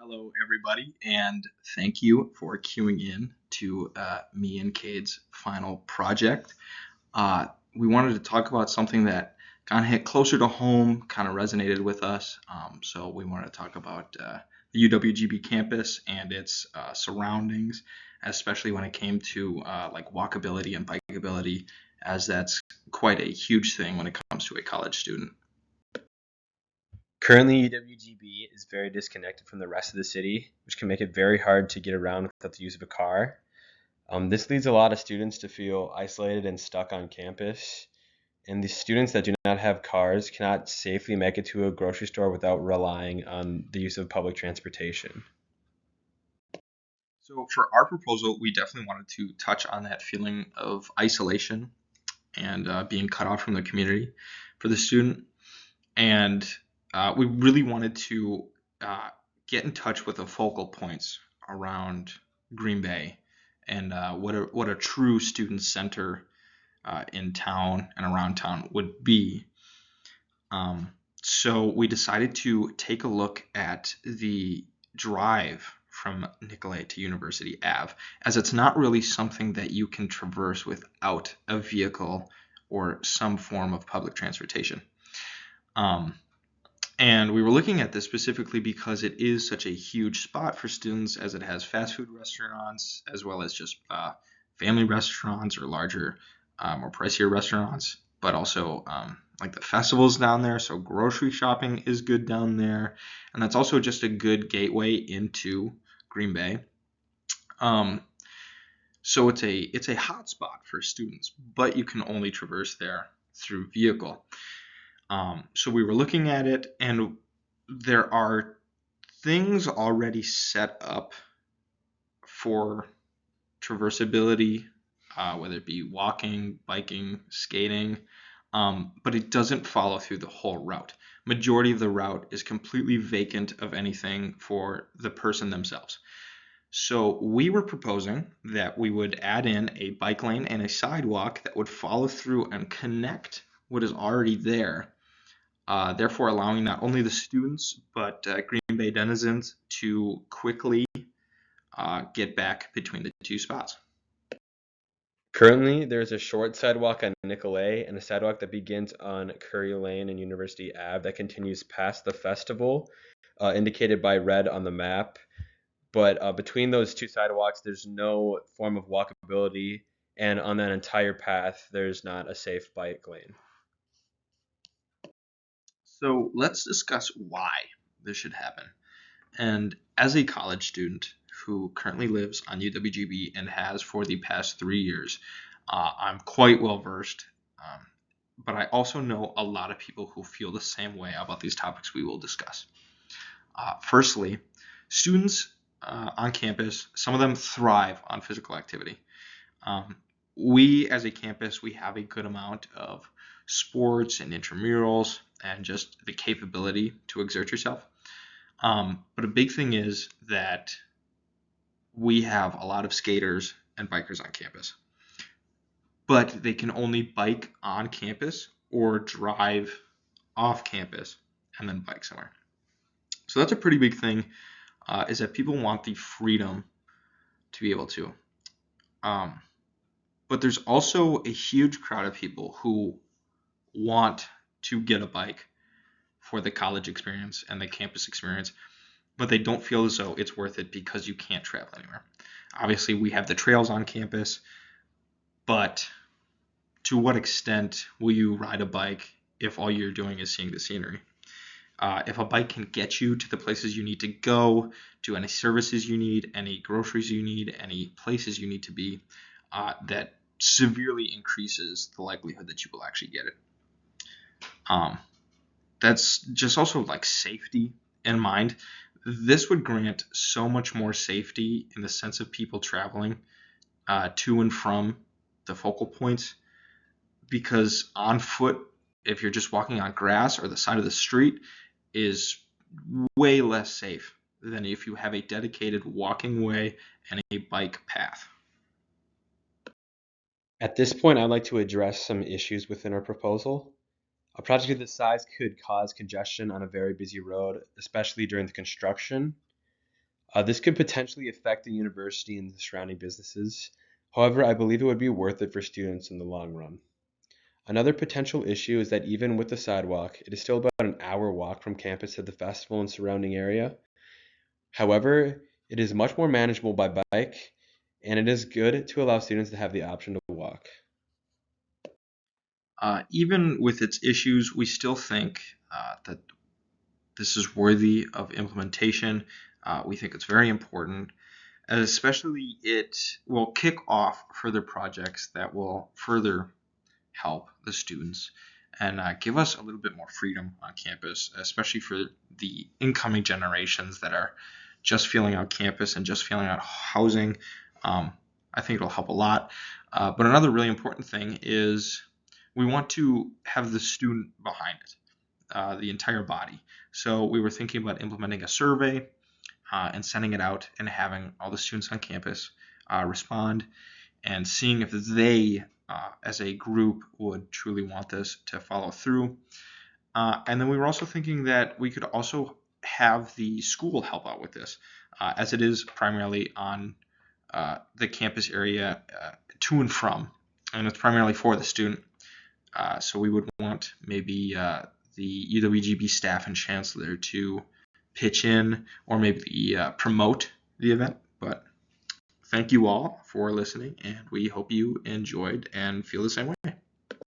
Hello, everybody, and thank you for queuing in to me and Cade's final project. Uh, we wanted to talk about something that kind of hit closer to home, kind of resonated with us. So we wanted to talk about the UWGB campus and its surroundings, especially when it came to like walkability and bikeability, as that's quite a huge thing when it comes to a college student. Currently, UWGB is very disconnected from the rest of the city, which can make it very hard to get around without the use of a car. This leads a lot of students to feel isolated and stuck on campus. And the students that do not have cars cannot safely make it to a grocery store without relying on the use of public transportation. So for our proposal, we definitely wanted to touch on that feeling of isolation and being cut off from the community for the student. And we really wanted to uh, get in touch with the focal points around Green Bay and what a true student center in town and around town would be. Um, so we decided to take a look at the drive from Nicolay to University Ave, as it's not really something that you can traverse without a vehicle or some form of public transportation. Um, and we were looking at this specifically because it is such a huge spot for students, as it has fast food restaurants as well as just family restaurants or larger, more pricier restaurants, but also like the festivals down there. So grocery shopping is good down there, and that's also just a good gateway into Green Bay. Um, so it's a hot spot for students, but you can only traverse there through vehicle. So we were looking at it, and there are things already set up for traversability, whether it be walking, biking, skating, but it doesn't follow through the whole route. Majority of the route is completely vacant of anything for the person themselves. So we were proposing that we would add in a bike lane and a sidewalk that would follow through and connect what is already there, therefore allowing not only the students but Green Bay denizens to quickly get back between the two spots. Currently, there's a short sidewalk on Nicolay and a sidewalk that begins on Curry Lane and University Ave that continues past the festival, indicated by red on the map. But between those two sidewalks, there's no form of walkability, and on that entire path, there's not a safe bike lane. So let's discuss why this should happen. And as a college student who currently lives on UWGB and has for the past 3 years, I'm quite well versed. Um, but I also know a lot of people who feel the same way about these topics we will discuss. Firstly, students on campus, some of them thrive on physical activity. Um, we, as a campus, we have a good amount of sports and intramurals and just the capability to exert yourself. But a big thing is that we have a lot of skaters and bikers on campus, but they can only bike on campus or drive off campus and then bike somewhere. So that's a pretty big thing, is that people want the freedom to be able to. Um, but there's also a huge crowd of people who want to get a bike for the college experience and the campus experience, but they don't feel as though it's worth it because you can't travel anywhere. Obviously, we have the trails on campus, but to what extent will you ride a bike if all you're doing is seeing the scenery? If a bike can get you to the places you need to go, to any services you need, any groceries you need, any places you need to be, that severely increases the likelihood that you will actually get it. Um, that's just also like safety in mind. This would grant so much more safety in the sense of people traveling to and from the focal points, because on foot, if you're just walking on grass or the side of the street, is way less safe than if you have a dedicated walking way and a bike path. At this point, I'd like to address some issues within our proposal. A project of this size could cause congestion on a very busy road, especially during the construction. This could potentially affect the university and the surrounding businesses. However, I believe it would be worth it for students in the long run. Another potential issue is that even with the sidewalk, it is still about an hour walk from campus to the festival and surrounding area. However, it is much more manageable by bike, and it is good to allow students to have the option to walk. Even with its issues, we still think that this is worthy of implementation. We think it's very important, and especially it will kick off further projects that will further help the students and give us a little bit more freedom on campus, especially for the incoming generations that are just filling out campus and just filling out housing. I think it'll help a lot. But another really important thing is we want to have the student behind it, the entire body. So we were thinking about implementing a survey and sending it out and having all the students on campus respond and seeing if they, as a group, would truly want this to follow through. And then we were also thinking that we could also have the school help out with this, as it is primarily on the campus area to and from, and it's primarily for the student. So we would want maybe the UWGB staff and chancellor to pitch in or maybe promote the event. But thank you all for listening, and we hope you enjoyed and feel the same way.